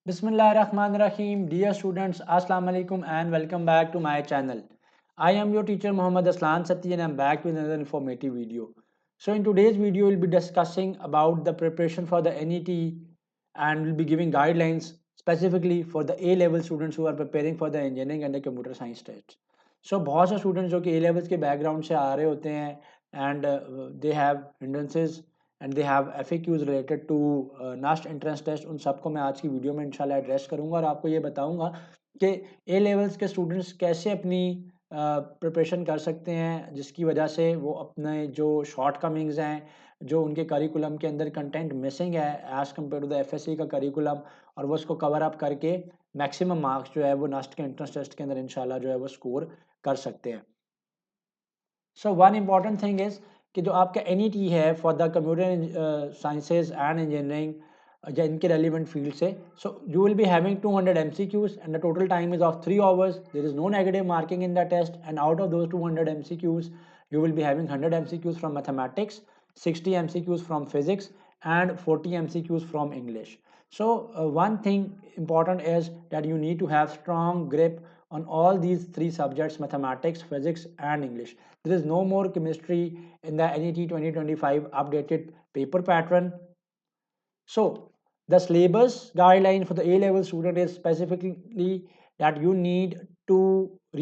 Bismillahirrahmanirrahim. Dear students, Assalamu alaikum and welcome back to my channel. I am your teacher Muhammad Aslan Sati and I am back with another informative video. So in today's video, we'll be discussing about the preparation for the NET and we'll be giving guidelines specifically for the A-level students who are preparing for the engineering and the computer science tests. So बहुत से students जो कि A-levels के background से आ रहे होते हैं and they have hindrances and they have FAQs related to NUST entrance test, उन सबको मैं आज की वीडियो में इंशाल्लाह एड्रेस करूंगा और आपको ये बताऊंगा कि ए लेवल्स के स्टूडेंट्स कैसे अपनी प्रिपरेशन कर सकते हैं जिसकी वजह से वो अपने जो शॉर्ट कमिंग्स हैं, जो उनके करिकुलम के अंदर कंटेंट मिसिंग है as compare to the FSC का करिकुलम, और वो उसको कवर अप करके मैक्सिमम मार्क्स जो है वो नास्ट के एंट्रेंस टेस्ट के अंदर इंशाल्लाह जो है वो स्कोर कर सकते हैं. So one important thing is कि जो आपका NET है for the computer sciences and engineering या इनके रेलिवेंट फील्ड से, so you will be having 200 MCQs एंड the total time is of 3 hours. There is no negative marking in the test and out of those 200 MCQs you will be having 100 MCQs from mathematics, 60 MCQs from physics and 40 MCQs from English. So one thing important is that you need to have strong grip on all these three subjects: mathematics, physics and English. There is no more chemistry in the NET 2025 updated paper pattern. So the syllabus guideline for the A-level student is specifically that you need to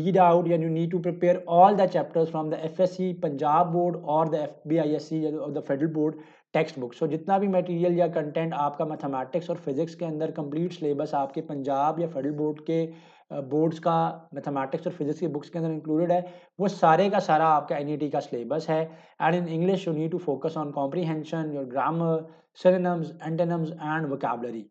read out and you need to prepare all the chapters from the FSC, Punjab board or the FBISC or the federal board text book. So जितना भी material या content आपका mathematics और physics के अंदर complete syllabus आपके पंजाब या federal board के बोर्ड्स का मैथमेटिक्स और फिजिक्स की बुक्स के अंदर इंक्लूडेड है, वो सारे का सारा आपका NET का सिलेबस है. And in English you need to focus on comprehension, your grammar, synonyms, antonyms and vocabulary.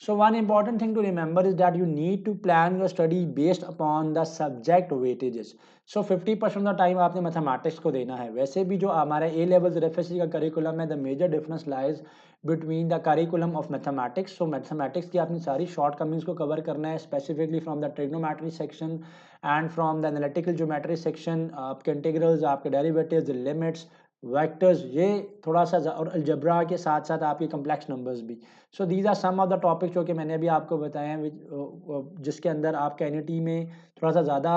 So one important thing to remember is that you need to plan your study based upon the subject weightages. So 50% of the time आपने mathematics को देना है. वैसे भी जो हमारा A levels FSC का curriculum है, the major difference lies between the curriculum of mathematics. So mathematics की आपने सारी शॉर्ट कमिंग्स को कवर करना है, specifically from the trigonometry section and from the analytical geometry section, आपके इंटीग्रल्स, आपके डेरिवेटिव्स, लिमिट्स, वेक्टर्स, ये थोड़ा सा, और अलजब्रा के साथ साथ आपके कम्प्लेक्स नंबर्स भी. So these are some of the topic जो कि मैंने अभी आपको बताए हैं जिसके अंदर आपके NET में थोड़ा सा ज़्यादा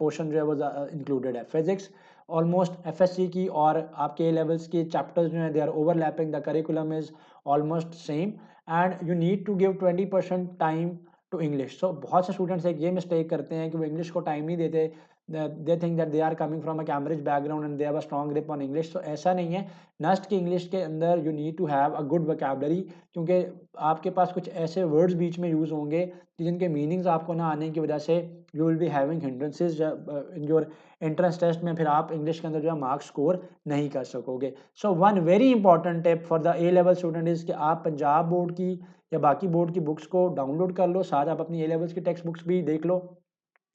पोर्शन जो है वो इंक्लूडेड है. फिजिक्स ऑलमोस्ट FSC की और आपके लेवल्स के चैप्टर्स जो हैं they are overlapping, the curriculum is almost same and you need to give 20% time to English. So बहुत से स्टूडेंट्स एक ये मिस्टेक करते हैं कि वो इंग्लिश को टाइम नहीं देते. They think that they are coming from a Cambridge background and they have a strong grip on English. तो ऐसा नहीं है. नस्ट की इंग्लिश के अंदर you need to have a good vocabulary, क्योंकि आपके पास कुछ ऐसे वर्ड्स बीच में यूज़ होंगे जिनके मीनिंग्स आपको ना आने की वजह से you will be having hindrances in your entrance test में. फिर आप इंग्लिश के अंदर जो है मार्क्स स्कोर नहीं कर सकोगे. So one very important tip for the A-level student is कि आप पंजाब बोर्ड की या बाकी बोर्ड की बुक्स को डाउनलोड कर लो, साथ आप अपनी A-levels की टेक्स्ट बुक्स भी देख लो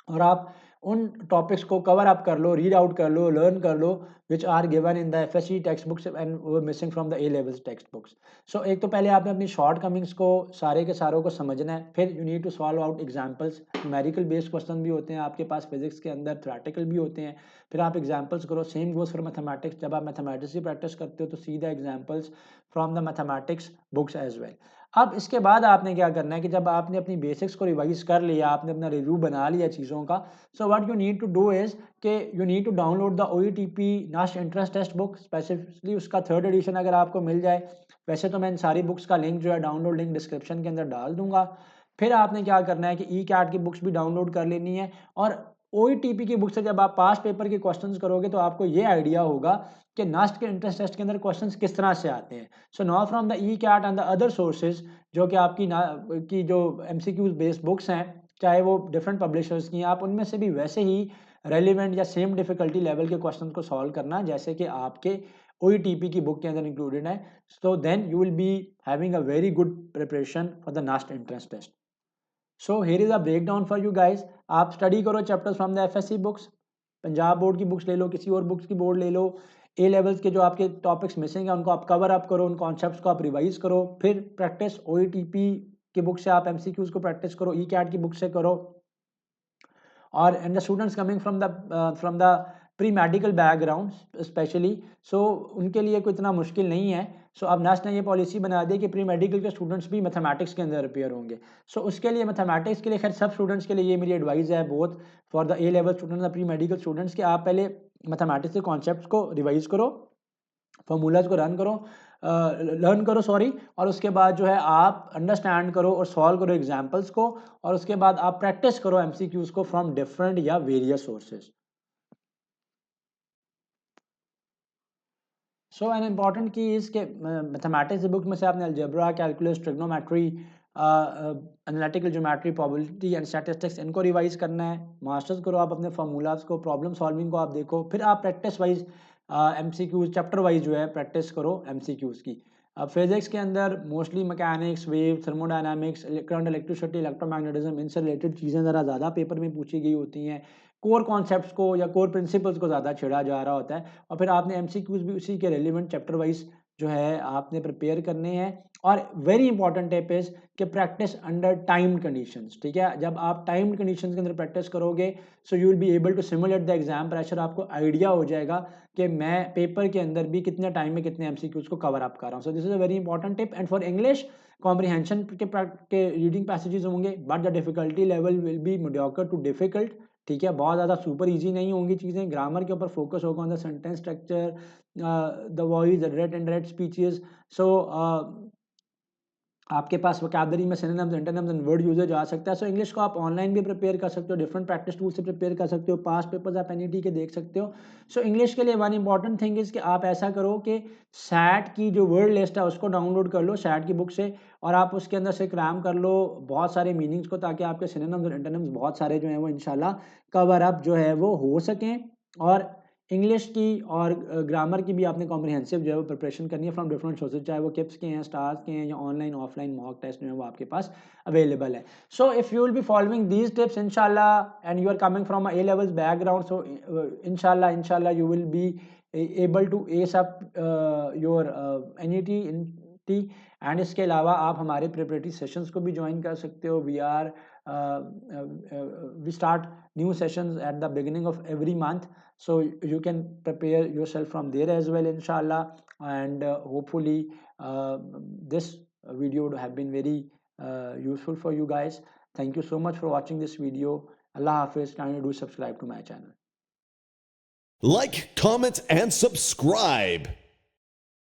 और आप उन टॉपिक्स को कवर अप कर लो, रीड आउट कर लो, लर्न कर लो, which are given in the FSC text books and वो missing from the A-levels text books. So एक तो पहले आपने अपनी शॉर्ट कमिंग्स को सारे के सारों को समझना है. फिर you need to solve out examples. Numerical based question भी होते हैं आपके पास फिजिक्स के अंदर, थ्योरेटिकल भी होते हैं. फिर आप एग्जाम्पल्स करो. Same goes for mathematics. जब आप मैथमेटिक्स की प्रैक्टिस करते हो तो see the examples from the mathematics books as well. अब इसके बाद आपने क्या करना है कि जब आपने अपनी बेसिक्स को रिवाइज कर लिया, आपने अपना रिव्यू बना लिया चीज़ों का, so what you need to do is कि you need to download the OETP NUST entrance text book, specifically उसका 3rd एडिशन अगर आपको मिल जाए. वैसे तो मैं इन सारी बुक्स का लिंक जो है डाउनलोड लिंक डिस्क्रिप्शन के अंदर डाल दूंगा. फिर आपने क्या करना है कि E-CAT की बुक्स भी डाउनलोड कर लेनी है. और OETP की बुक से जब आप पास पेपर के क्वेश्चंस करोगे तो आपको ये आइडिया होगा कि नास्ट के एंट्रेंस टेस्ट के अंदर क्वेश्चंस किस तरह से आते हैं. So now from the E-CAT and the other sources जो कि आपकी की जो MCQs बेस्ड बुक्स हैं, चाहे वो डिफरेंट पब्लिशर्स की हैं, आप उनमें से भी वैसे ही रेलिवेंट या सेम डिफिकल्टी लेवल के क्वेश्चन को सॉल्व करना जैसे कि आपके OETP की बुक के अंदर इंक्लूडेड है. So then you will be having a very good preparation for the NUST entrance test. So here is a break down for you guys. आप स्टडी करो chapters from the FSC books, Punjab board की books ले लो, किसी और books की board ले लो. A-levels के जो आपके टॉपिक्स मिसिंग है उनको आप कवर अप करो, उन कॉन्सेप्ट्स को आप रिवाइज करो. फिर प्रैक्टिस OETP की बुक से, आप MCQs को प्रैक्टिस करो, E-CAT की बुक से करो. और and the students coming from the pre medical background specially, so उनके लिए कोई इतना मुश्किल नहीं है। सो अब नेस्ट ने ये पॉलिसी बना दी कि प्री मेडिकल के स्टूडेंट्स भी मैथमेटिक्स के अंदर अपेयर होंगे। सो उसके लिए मैथमेटिक्स के लिए खैर सब स्टूडेंट्स के लिए ये मेरी एडवाइस है, both for the A level students और प्री मेडिकल स्टूडेंट्स, कि आप पहले मैथमेटिक्स के कॉन्सेप्ट्स को रिवाइज करो, फॉर्मूलाज को लर्न करो सॉरी, और उसके बाद जो है आप अंडरस्टैंड करो और सॉल्व करो एग्जाम्पल्स को, और उसके बाद आप प्रैक्टिस करो एमसीक्यूज को फ्रॉम डिफरेंट या various sources. So an important की इज के मैथमेटिक्स बुक में से आपने algebra, calculus, trigonometry, analytical geometry, probability and statistics, इनको रिवाइज करना है। मास्टर्स करो आप अपने फार्मूलाज को, प्रॉब्लम सॉल्विंग को आप देखो, फिर आप practice wise MCQs chapter wise जो है प्रैक्टिस करो एमसीक्यूज की। अब फिजिक्स के अंदर mostly mechanics, wave, thermodynamics, current, electricity, electromagnetism, इनसे रिलेटेड चीज़ें ज़रा ज़्यादा पेपर में पूछी गई होती हैं। कोर कॉन्सेप्ट्स को या कोर प्रिंसिपल्स को ज़्यादा छेड़ा जा रहा होता है, और फिर आपने एमसीक्यूज भी उसी के रेलिवेंट चैप्टर वाइज जो है आपने प्रिपेयर करने हैं। और वेरी इंपॉर्टेंट टिप इज कि प्रैक्टिस अंडर टाइम्ड कंडीशंस, ठीक है। जब आप टाइम्ड कंडीशंस के अंदर प्रैक्टिस करोगे, so you will be able to simulate the exam pressure. आपको आइडिया हो जाएगा कि मैं पेपर के अंदर भी कितने टाइम में कितने एमसीक्यूज को कवर अप कर रहा हूँ। So this is a very important tip. And for English, comprehension के रीडिंग पैसेजेस होंगे, but the difficulty level will be mediocre to difficult, ठीक है। बहुत ज़्यादा सुपर इजी नहीं होंगी चीज़ें। ग्रामर के ऊपर फोकस होगा, on the sentence structure, the voice, the direct indirect speeches. So आपके पास वोकैबुलरी में synonyms, antonyms and word usages आ सकता है। सो इंग्लिश को आप ऑनलाइन भी प्रिपेयर कर सकते हो, डिफरेंट प्रैक्टिस टूल से प्रिपेयर कर सकते हो, पास्ट पेपर्स आप एनईटी के देख सकते हो। सो इंग्लिश के लिए वन इंपॉर्टेंट थिंग इज कि आप ऐसा करो कि सैट की जो वर्ड लिस्ट है उसको डाउनलोड कर लो सैट की बुक से, और आप उसके अंदर से क्रैम कर लो बहुत सारे मीनिंग्स को, ताकि आपके सिनोनिम्स और एंटोनिम्स बहुत सारे जो हैं वो इंशाल्लाह कवर अप जो है वो हो सकें। और इंग्लिश की और ग्रामर की भी आपने कॉम्प्रिहेंसिव जो है वो प्रिपरेशन करनी है फ्रॉम डिफरेंट सोर्सेज, चाहे वो किप्स के हैं, स्टार्स के हैं, या ऑनलाइन ऑफलाइन मॉक टेस्ट जो है वो आपके पास अवेलेबल है। So if you will be following these tips इंशाल्लाह, and you are coming from A levels background, so इंशाल्लाह you will be able to ace up your NET T. And इसके अलावा आप हमारे प्रिपरेटरी सेशंस को भी join कर सकते हो। We start new sessions at the beginning of every month, so you can prepare yourself from there as well inshallah. And hopefully this video would have been very useful for you guys. Thank you so much for watching this video. Allah Hafiz. Kindly do subscribe to my channel. Like, comment, and subscribe.